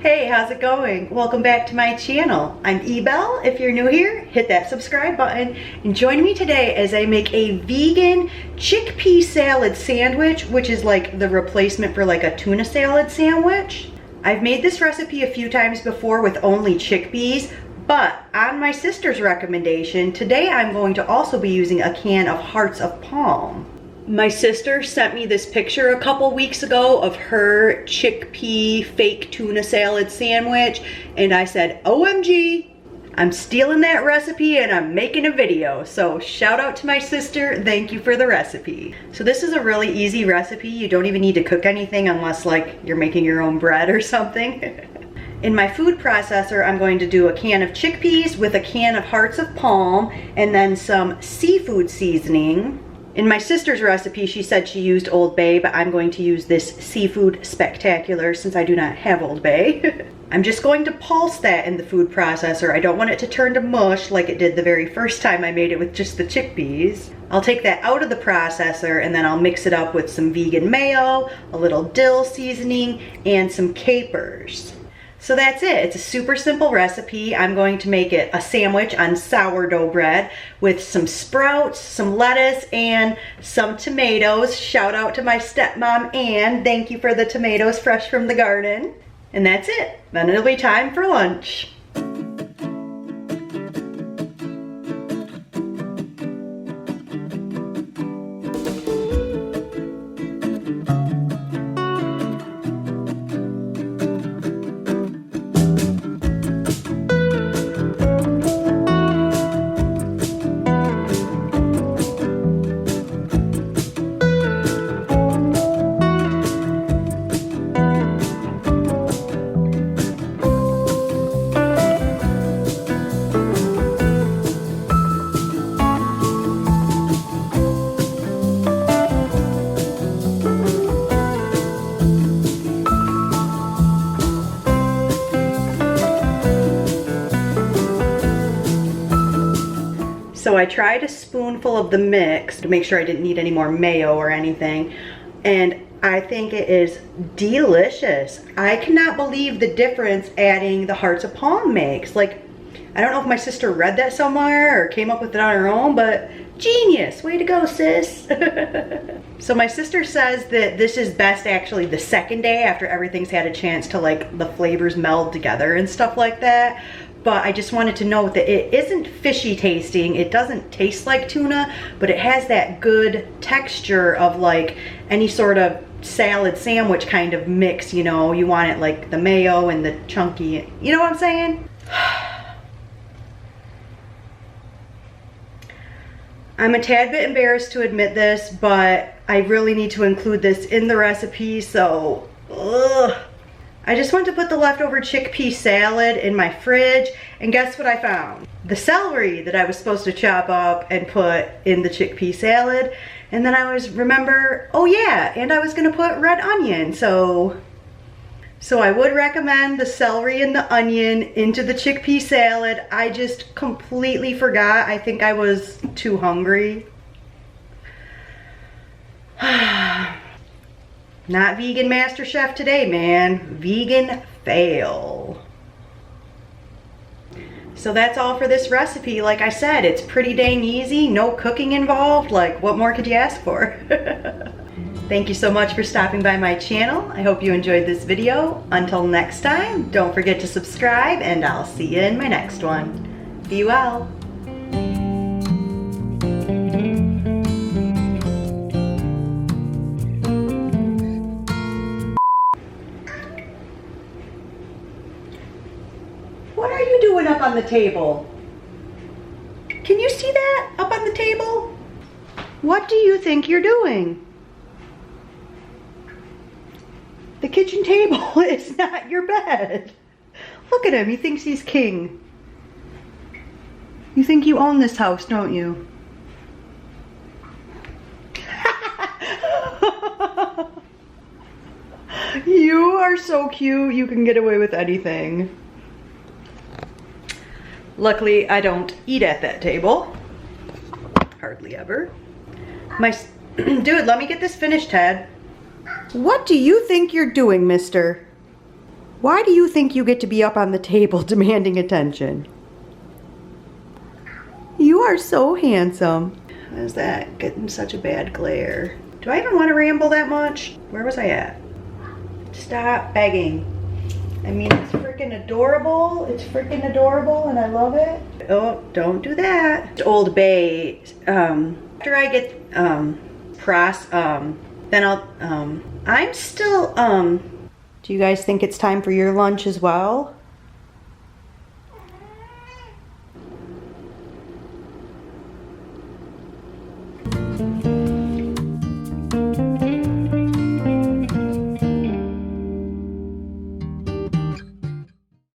Hey, how's it going? Welcome back to my channel. I'm Ebel. If you're new here, hit that subscribe button and join me today as I make a vegan chickpea salad sandwich, which is like the replacement for like a tuna salad sandwich. I've made this recipe a few times before with only chickpeas, but on my sister's recommendation, today I'm going to also be using a can of Hearts of Palm. My sister sent me this picture a couple weeks ago of her chickpea fake tuna salad sandwich, and I said, OMG, I'm stealing that recipe and I'm making a video. So shout out to my sister, thank you for the recipe. So this is a really easy recipe. You don't even need to cook anything unless like you're making your own bread or something. In my food processor, I'm going to do a can of chickpeas with a can of Hearts of Palm and then some seafood seasoning. In my sister's recipe, she said she used Old Bay, but I'm going to use this Seafood Spectacular since I do not have Old Bay. I'm just going to pulse that in the food processor. I don't want it to turn to mush like it did the very first time I made it with just the chickpeas. I'll take that out of the processor and then I'll mix it up with some vegan mayo, a little dill seasoning, and some capers. So that's it. It's a super simple recipe. I'm going to make it a sandwich on sourdough bread with some sprouts, some lettuce, and some tomatoes. Shout out to my stepmom, Ann. Thank you for the tomatoes fresh from the garden. And that's it. Then it'll be time for lunch. So I tried a spoonful of the mix to make sure I didn't need any more mayo or anything, and I think it is delicious. I cannot believe the difference adding the Hearts of Palm makes. Like, I don't know if my sister read that somewhere or came up with it on her own, but genius, way to go, sis. So my sister says that this is best actually the second day after everything's had a chance to like the flavors meld together and stuff like that. But I just wanted to note that it isn't fishy tasting. It doesn't taste like tuna, but it has that good texture of like any sort of salad sandwich kind of mix, you know. You want it like the mayo and the chunky, you know what I'm saying? I'm a tad bit embarrassed to admit this, but I really need to include this in the recipe, so ugh. I just went to put the leftover chickpea salad in my fridge, and guess what I found? The celery that I was supposed to chop up and put in the chickpea salad, and then I remember, oh yeah, and I was gonna put red onion, so I would recommend the celery and the onion into the chickpea salad. I just completely forgot. I think I was too hungry. Not vegan master chef today, man. Vegan fail. So that's all for this recipe. Like I said, it's pretty dang easy, no cooking involved. Like, what more could you ask for? Thank you so much for stopping by my channel. I hope you enjoyed this video. Until next time, don't forget to subscribe, and I'll see you in my next one. Be well. What are you doing up on the table? Can you see that up on the table? What do you think you're doing? The kitchen table is not your bed. Look at him, he thinks he's king. You think you own this house, don't you? You are so cute, you can get away with anything. Luckily, I don't eat at that table. Hardly ever. Dude, let me get this finished, Ted. What do you think you're doing, mister? Why do you think you get to be up on the table demanding attention? You are so handsome. Why is that getting such a bad glare? Do I even want to ramble that much? Where was I at? Stop begging. I mean, it's freaking adorable. It's freaking adorable and I love it. Oh, don't do that. Old Bay. After I get then I'll I'm still do you guys think it's time for your lunch as well?